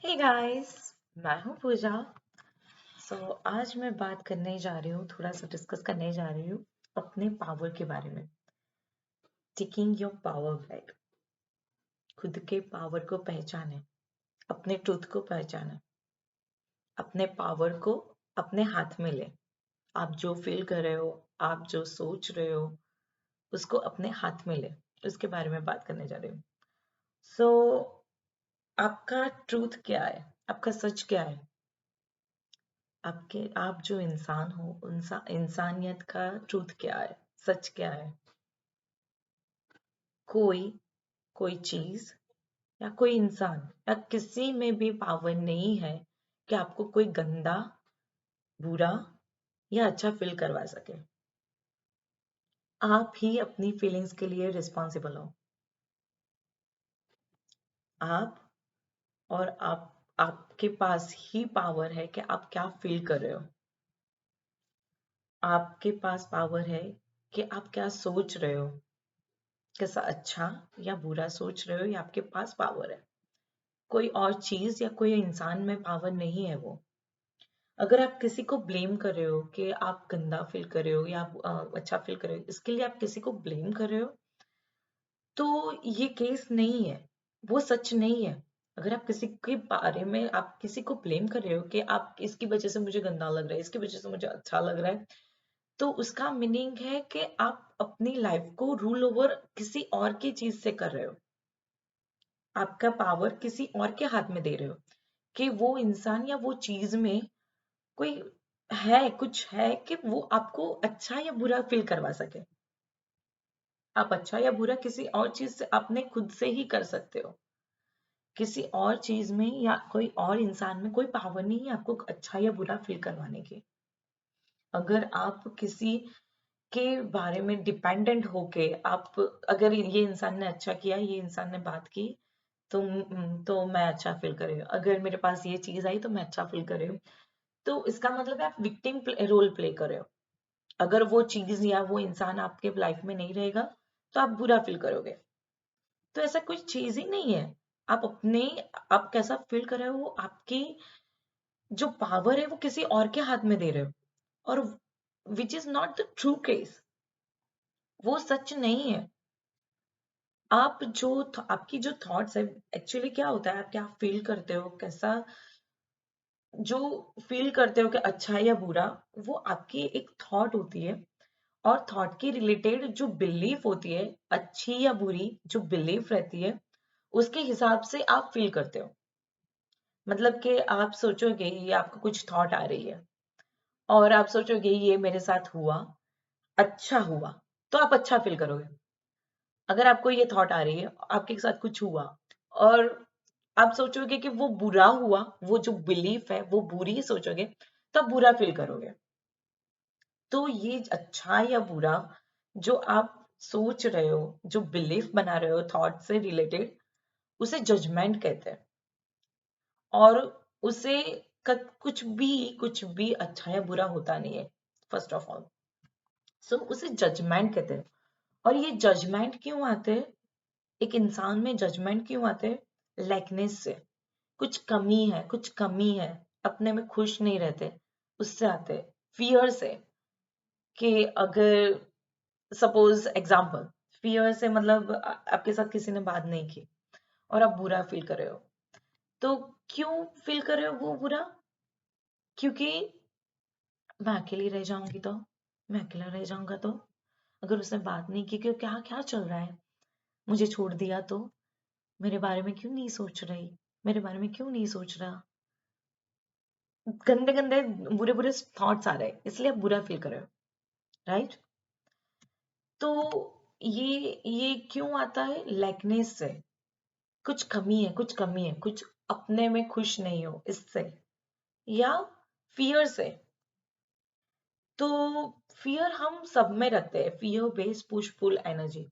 Hey guys, मैं हूँ पूजा। आज मैं बात करने जा रही हूँ, थोड़ा सा डिस्कस करने जा रही हूँ अपने पावर के बारे में। Taking your power back. खुद के पावर को पहचाने, अपने ट्रूथ को पहचाने, अपने पावर को अपने हाथ में ले। आप जो फील कर रहे हो, आप जो सोच रहे हो, उसको अपने हाथ में ले। उसके बारे में बात करने जा रही हूँ। सो आपका ट्रूथ क्या है? आपका सच क्या है? आप जो इंसान हो, इंसानियत का ट्रूथ क्या है? सच क्या है? कोई कोई चीज या कोई इंसान या किसी में भी पावर नहीं है कि आपको कोई गंदा, बुरा या अच्छा फील करवा सके। आप ही अपनी फीलिंग्स के लिए रिस्पॉन्सिबल हो। आप और आपके पास ही पावर है कि आप क्या फील कर रहे हो। आपके पास पावर है कि आप क्या सोच रहे हो, कैसा अच्छा या बुरा सोच रहे हो, ये आपके पास पावर है। कोई और चीज या कोई इंसान में पावर नहीं है वो। अगर आप किसी को ब्लेम कर रहे हो कि आप गंदा फील कर रहे हो या आप अच्छा फील कर रहे हो, इसके लिए आप किसी को ब्लेम कर रहे हो, तो ये केस नहीं है, वो सच नहीं है। अगर आप किसी के बारे में आप किसी को ब्लेम कर रहे हो कि आप इसकी वजह से मुझे गंदा लग रहा है, इसकी वजह से मुझे अच्छा लग रहा है, तो उसका मीनिंग है कि आप अपनी लाइफ को रूल ओवर किसी और की चीज से कर रहे हो। आपका पावर किसी और के हाथ में दे रहे हो कि वो इंसान या वो चीज में कोई है, कुछ है कि वो आपको अच्छा या बुरा फील करवा सके। आप अच्छा या बुरा किसी और चीज से अपने खुद से ही कर सकते हो। किसी और चीज में या कोई और इंसान में कोई पावर नहीं है आपको अच्छा या बुरा फील करवाने की। अगर आप किसी के बारे में डिपेंडेंट होके आप, अगर ये इंसान ने अच्छा किया, ये इंसान ने बात की, तो मैं अच्छा फील कर रही हूँ। अगर मेरे पास ये चीज आई तो मैं अच्छा फील कर रही हूँ। तो इसका मतलब है आप विक्टिम रोल प्ले कर रहे हो। अगर वो चीज या वो इंसान आपके लाइफ में नहीं रहेगा तो आप बुरा फील करोगे। तो ऐसा कोई चीज ही नहीं है। आप अपने, आप कैसा फील कर रहे हो वो आपकी जो पावर है वो किसी और के हाथ में दे रहे हो। और which is not the true case. वो सच नहीं है। आप जो आपकी जो थॉट्स है, एक्चुअली क्या होता है, आप क्या फील करते हो, कैसा जो फील करते हो कि अच्छा या बुरा, वो आपकी एक थॉट होती है। और थॉट के रिलेटेड जो बिलीफ होती है, अच्छी या बुरी जो बिलीफ रहती है, उसके हिसाब से आप फील करते हो। मतलब कि आप सोचोगे, ये आपको कुछ थॉट आ रही है और आप सोचोगे ये मेरे साथ हुआ, अच्छा हुआ, तो आप अच्छा फील करोगे। अगर आपको ये थॉट आ रही है आपके साथ कुछ हुआ और आप सोचोगे कि वो बुरा हुआ, वो जो बिलीफ है वो बुरी सोचोगे, तो आप बुरा फील करोगे। तो ये अच्छा या बुरा जो आप सोच रहे हो, जो बिलीफ बना रहे हो थॉट से रिलेटेड, उसे जजमेंट कहते हैं। और उसे कुछ भी अच्छा या बुरा होता नहीं है, फर्स्ट ऑफ ऑल। सो उसे जजमेंट कहते हैं। और ये जजमेंट क्यों आते हैं? एक इंसान में जजमेंट क्यों आते हैं? लैकनेस से, कुछ कमी है, कुछ कमी है, अपने में खुश नहीं रहते, उससे आते हैं। फियर से, कि अगर सपोज एग्जाम्पल, फियर से मतलब आपके साथ किसी ने बात नहीं की और आप बुरा फील कर रहे हो। तो क्यों फील कर रहे हो वो बुरा? क्योंकि मैं अकेली रह जाऊंगी तो, मैं अकेला रह जाऊंगा तो, अगर उसने बात नहीं की कि क्या क्या चल रहा है, मुझे छोड़ दिया तो, मेरे बारे में क्यों नहीं सोच रही, मेरे बारे में क्यों नहीं सोच रहा। गंदे गंदे बुरे बुरे थॉट्स आ रहे हैं, इसलिए आप बुरा फील कर रहे हो, राइट? तो ये क्यों आता है? लैकनेस से, कुछ कमी है, कुछ कमी है, कुछ अपने में खुश नहीं हो इससे, या फियर से। तो फियर हम सब में रखते हैं, fear base push pull energy.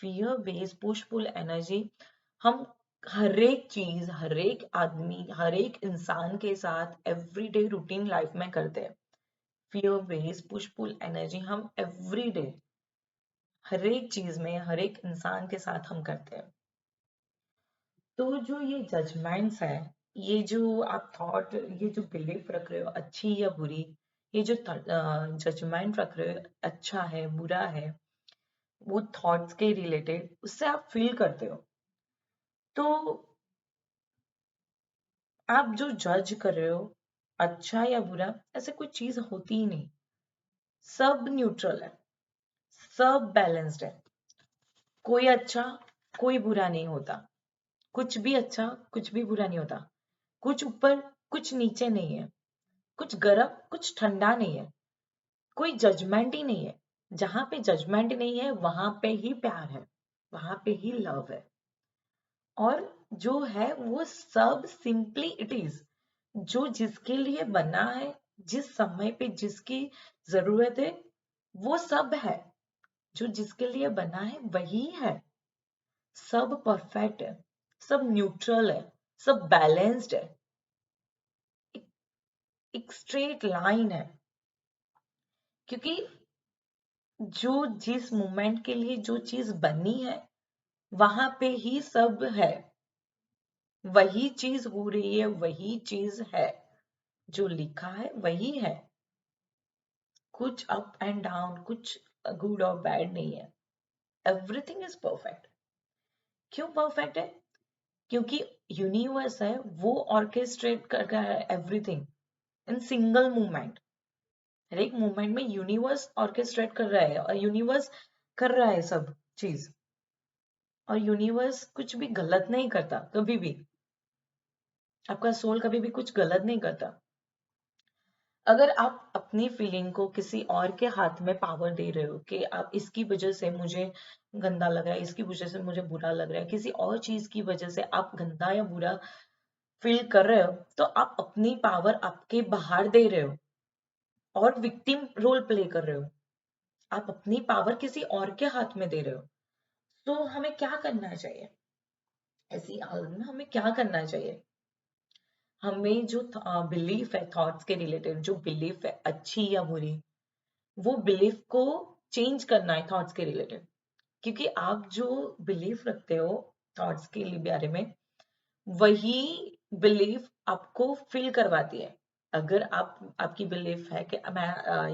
Fear base push pull energy हम हर एक चीज, हर एक आदमी, हर एक इंसान के साथ एवरीडे रूटीन लाइफ में करते हैं। Fear base push pull energy हम एवरीडे, हर एक चीज में, हर एक इंसान के साथ हम करते हैं। तो जो ये जजमेंट्स है, ये जो आप थॉट, ये जो बिलीफ रख रहे हो अच्छी या बुरी, ये जो जजमेंट रख रहे हो अच्छा है बुरा है, वो थॉट्स के रिलेटेड उससे आप फील करते हो, तो आप जो जज कर रहे हो अच्छा या बुरा, ऐसे कोई चीज होती ही नहीं। सब न्यूट्रल है, सब बैलेंस्ड है। कोई अच्छा कोई बुरा नहीं होता, कुछ भी अच्छा कुछ भी बुरा नहीं होता, कुछ ऊपर कुछ नीचे नहीं है, कुछ गर्म कुछ ठंडा नहीं है, कोई जजमेंट ही नहीं है। जहां पे जजमेंट नहीं है वहां पे ही प्यार है, वहां पे ही लव है। और जो है वो सब सिंपली इट इज, जो जिसके लिए बना है, जिस समय पे जिसकी जरूरत है, वो सब है। जो जिसके लिए बना है वही है। सब परफेक्ट है, सब न्यूट्रल है, सब बैलेंस्ड है, एक, एक स्ट्रेट लाइन है। क्योंकि जो जिस मोमेंट के लिए जो चीज बनी है वहां पे ही सब है, वही चीज हो रही है, वही चीज है, जो लिखा है वही है। कुछ अप एंड डाउन, कुछ गुड और बैड नहीं है, एवरीथिंग इज परफेक्ट। क्यों परफेक्ट है? क्योंकि यूनिवर्स है, वो ऑर्केस्ट्रेट कर रहा है एवरीथिंग इन सिंगल मूवमेंट। हर एक मूवमेंट में यूनिवर्स ऑर्केस्ट्रेट कर रहा है, और यूनिवर्स कर रहा है सब चीज। और यूनिवर्स कुछ भी गलत नहीं करता कभी भी, आपका सोल कभी भी कुछ गलत नहीं करता। अगर आप अपनी फीलिंग को किसी और के हाथ में पावर दे रहे हो कि आप इसकी वजह से मुझे गंदा लग रहा है, इसकी वजह से मुझे बुरा लग रहा है, किसी और चीज की वजह से आप गंदा या बुरा फील कर रहे हो, तो आप अपनी पावर आपके बाहर दे रहे हो और विक्टिम रोल प्ले कर रहे हो। आप अपनी पावर किसी और के हाथ में दे रहे हो। तो हमें क्या करना चाहिए ऐसी हालत में? हमें क्या करना चाहिए? हमें जो बिलीफ है थॉट्स के रिलेटेड, जो बिलीफ है अच्छी या बुरी, वो बिलीफ को चेंज करना है थॉट्स के रिलेटेड। क्योंकि आप जो बिलीफ रखते हो थॉट्स के बारे में, वही बिलीफ आपको फील करवाती है। अगर आप आपकी बिलीफ है कि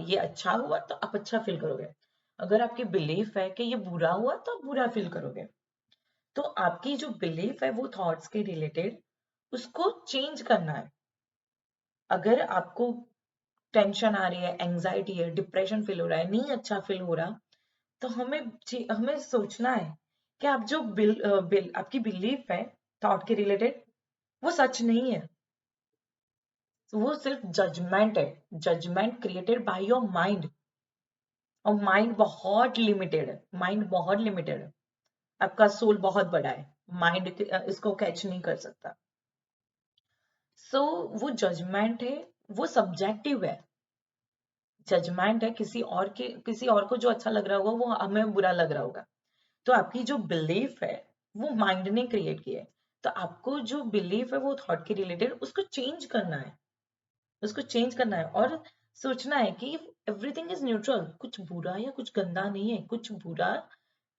ये अच्छा हुआ तो आप अच्छा फील करोगे, अगर आपकी बिलीफ है कि ये बुरा हुआ तो आप बुरा फील करोगे। तो आपकी जो बिलीफ है वो थॉट्स के रिलेटेड, उसको चेंज करना है। अगर आपको टेंशन आ रही है, एंजाइटी है, डिप्रेशन फील हो रहा है, नहीं अच्छा फील हो रहा, तो हमें सोचना है कि आप जो आपकी बिलीफ है थॉट के रिलेटेड, वो सच नहीं है, वो सिर्फ जजमेंट है, judgement created by your mind. और माइंड बहुत लिमिटेड है, माइंड बहुत लिमिटेड है, आपका सोल बहुत बड़ा है, माइंड इसको कैच नहीं कर सकता। सो वो जजमेंट है, वो सब्जेक्टिव है। जजमेंट है किसी और को जो अच्छा लग रहा होगा वो हमें बुरा लग रहा होगा। तो आपकी जो बिलीफ है वो माइंड ने क्रिएट की है। तो आपको जो बिलीफ है वो थॉट के रिलेटेड, उसको चेंज करना है, उसको चेंज करना है और सोचना है कि एवरीथिंग इज न्यूट्रल, कुछ बुरा या कुछ गंदा नहीं है, कुछ बुरा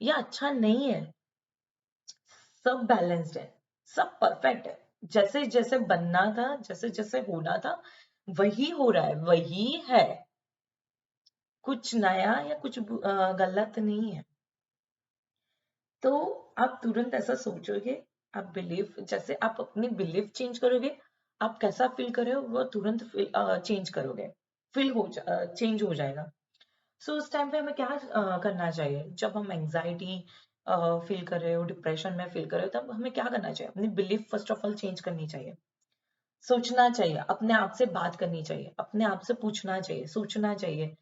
या अच्छा नहीं है, सब बैलेंस्ड है, सब परफेक्ट है। जैसे जैसे बनना था, जैसे जैसे होना था, वही हो रहा है, वही है। कुछ नया या कुछ गलत नहीं है। तो आप तुरंत ऐसा सोचोगे, आप बिलीव, जैसे आप अपनी बिलीव चेंज करोगे, आप कैसा फील कर रहे हो वो तुरंत चेंज करोगे, चेंज हो जाएगा। सो उस टाइम पे हमें क्या करना चाहिए? जब हम एंजाइटी फील कर रहे हो, डिप्रेशन में फील कर रहे हो, तब हमें क्या करना चाहिए? अपनी belief first of all change करनी चाहिए। सोचना चाहिए, अपने आप से बात करनी चाहिए, अपने आप से पूछना चाहिए, सोचना चाहिए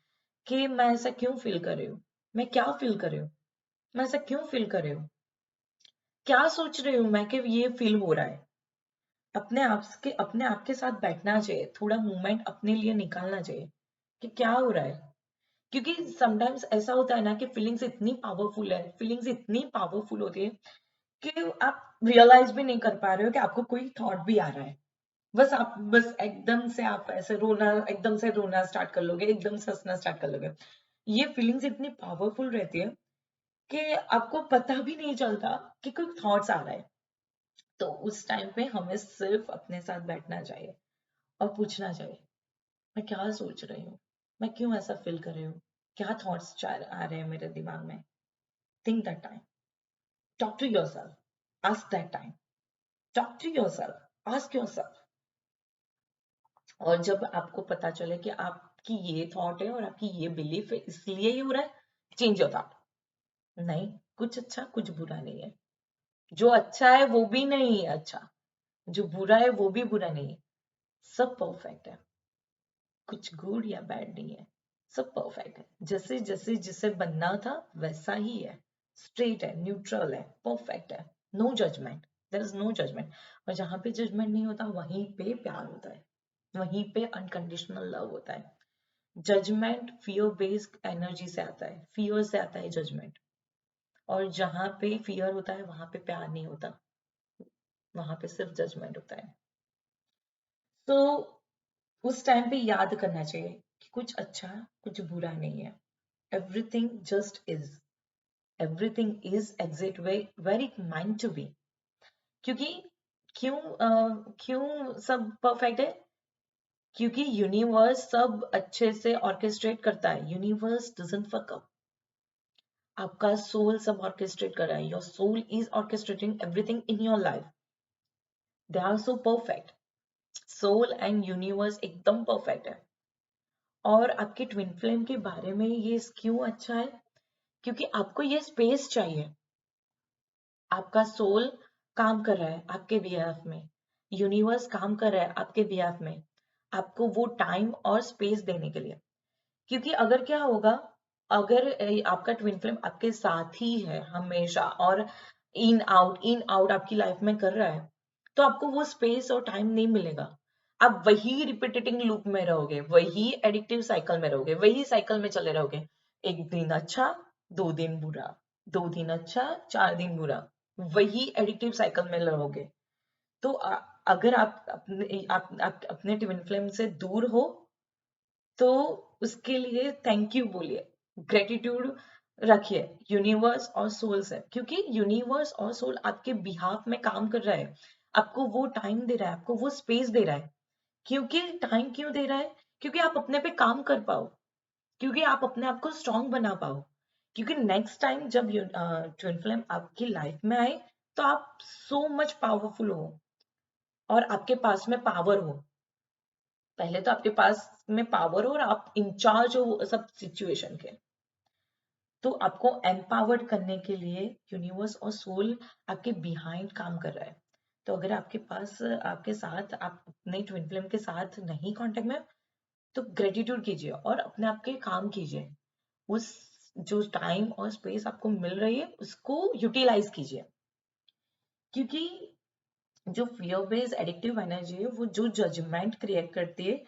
कि मैं ऐसा क्यों फील कर रही हूँ, मैं क्या फील कर रही हूँ, मैं ऐसा क्यों फील कर रही हूँ, क्या सोच रही हूँ मैं कि ये फील हो रहा है। अपने आप के साथ बैठना चाहिए, थोड़ा मोमेंट अपने लिए निकालना चाहिए कि क्या हो रहा है। क्योंकि समटाइम्स ऐसा होता है ना कि फीलिंग्स इतनी पावरफुल है, फीलिंग्स इतनी पावरफुल होती है कि आप रियलाइज भी नहीं कर पा रहे हो कि आपको कोई थॉट भी आ रहा है। बस एकदम से आप ऐसे रोना, एकदम से रोना स्टार्ट कर लोगे, एकदम से हंसना स्टार्ट कर लोगे। ये फीलिंग्स इतनी पावरफुल रहती है कि आपको पता भी नहीं चलता कि कोई थॉट्स आ रहा है। तो उस टाइम पे हमें सिर्फ अपने साथ बैठना चाहिए और पूछना चाहिए, मैं क्या सोच रही हूँ, मैं क्यों ऐसा फील कर रही हूँ, क्या थॉट्स आ रहे हैं मेरे दिमाग में. Think that time, talk to yourself, ask that time, talk to yourself, ask yourself. और जब आपको पता चले कि आपकी ये थॉट है और आपकी ये बिलीफ है इसलिए ये हो रहा है, चेंज योर थॉट. नहीं, कुछ अच्छा कुछ बुरा नहीं है. जो अच्छा है वो भी नहीं है अच्छा, जो बुरा है वो भी बुरा नहीं है. सब परफेक्ट है, कुछ गुड या बैड नहीं है. सब परफेक्ट है, जैसे जैसे जिसे बनना था वैसा ही है. स्ट्रेट है, न्यूट्रल है, परफेक्ट है. No judgement, there is no judgement. और जहां पे जजमेंट नहीं होता वहीं पे प्यार होता है, वहीं पे अनकंडीशनल लव होता है. जजमेंट फियर बेस्ड एनर्जी से आता है, फियर से आता है जजमेंट. और जहां पे फियर होता है वहां पे प्यार नहीं होता, वहां पे सिर्फ जजमेंट होता है. तो उस टाइम पे याद करना चाहिए कि कुछ अच्छा कुछ बुरा नहीं है. Everything just is, everything is exact way where it mind to be. क्योंकि क्यों सब परफेक्ट है? क्योंकि यूनिवर्स सब अच्छे से ऑर्केस्ट्रेट करता है. Universe doesn't fuck up. आपका सोल सब ऑर्केस्ट्रेट कर रहा है. Your soul is orchestrating everything in your life. They are so perfect. Soul and universe एकदम परफेक्ट है. और आपके ट्विन फ्लेम के बारे में ये क्यों अच्छा है? क्योंकि आपको ये स्पेस चाहिए. आपका सोल काम कर रहा है आपके बिहाफ में, यूनिवर्स काम कर रहा है आपके बिहाफ में, आपको वो टाइम और स्पेस देने के लिए. क्योंकि अगर क्या होगा, अगर आपका ट्विन फ्लेम आपके साथ ही है हमेशा और इन आउट आपकी लाइफ में कर रहा है, तो आपको वो स्पेस और टाइम नहीं मिलेगा. आप वही रिपीटेटिंग लूप में रहोगे, वही एडिक्टिव साइकिल में रहोगे, वही साइकिल में चले रहोगे. एक दिन अच्छा, 2 दिन बुरा, 2 दिन अच्छा, 4 दिन बुरा, वही एडिक्टिव साइकिल में रहोगे. तो अगर आप अपने ट्विन फ्लेम से दूर हो तो उसके लिए थैंक यू बोलिए, ग्रेटिट्यूड रखिए यूनिवर्स और सोल से. क्योंकि यूनिवर्स और सोल आपके बिहाफ में काम कर रहा है, आपको वो टाइम दे रहा है, आपको वो स्पेस दे रहा है. क्योंकि टाइम क्यों दे रहा है? क्योंकि आप अपने पे काम कर पाओ, क्योंकि आप अपने आप को स्ट्रांग बना पाओ. क्योंकि नेक्स्ट टाइम जब ट्विन फ्लेम आपकी लाइफ में आए तो आप सो मच पावरफुल हो और आपके पास में पावर हो. पहले तो आपके पास में पावर हो और आप इंचार्ज हो सब सिचुएशन के. तो आपको एम्पावर्ड करने के लिए यूनिवर्स और सोल आपके बिहाइंड काम कर रहा है. तो अगर आपके पास आपके साथ आप अपने ट्विन फ्लेम के साथ नहीं कांटेक्ट में, तो ग्रेटिट्यूड कीजिए और अपने आप के काम कीजिए. उस जो टाइम और स्पेस आपको मिल रही है उसको यूटिलाइज कीजिए. क्योंकि जो फियर बेस्ड एडिक्टिव एनर्जी है वो जो जजमेंट क्रिएट करती है,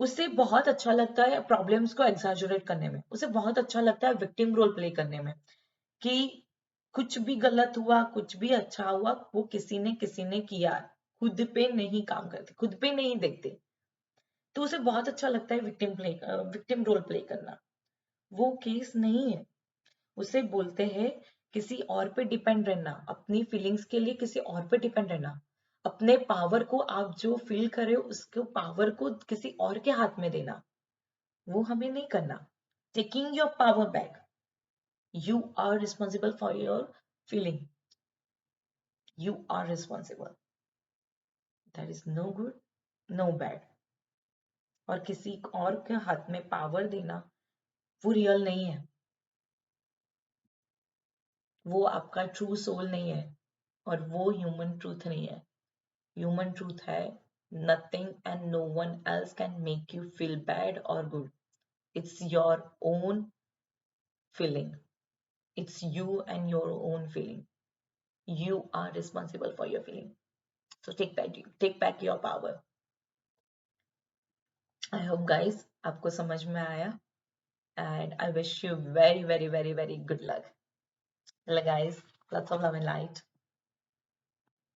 उसे बहुत अच्छा लगता है प्रॉब्लम्स को एग्जैजरेट करने में, उसे बहुत अच्छा लगता है विक्टिम रोल प्ले करने में. कि कुछ भी गलत हुआ कुछ भी अच्छा हुआ वो किसी ने किया, खुद पे नहीं काम करते, खुद पे नहीं देखते. तो उसे बहुत अच्छा लगता है विक्टिम रोल प्ले करना. वो केस नहीं है. उसे बोलते हैं किसी और पे डिपेंड रहना, अपनी फीलिंग्स के लिए किसी और पे डिपेंड रहना. अपने पावर को, आप जो फील कर रहे हो उसको पावर को किसी और के हाथ में देना, वो हमें नहीं करना. Taking your power back. You are responsible for your feeling. You are responsible. That is no good, no bad. और किसी और के हाथ में पावर देना वो रियल नहीं है, वो आपका ट्रू सोल नहीं है और वो ह्यूमन ट्रूथ नहीं है. ह्यूमन ट्रूथ है nothing and no one else can make you feel bad or good. It's your own feeling. It's you and your own feeling. You are responsible for your feeling. So take back your power. I hope guys आपको समझ में आया and I wish you very very very very good luck. Well, guys, lots of love and light.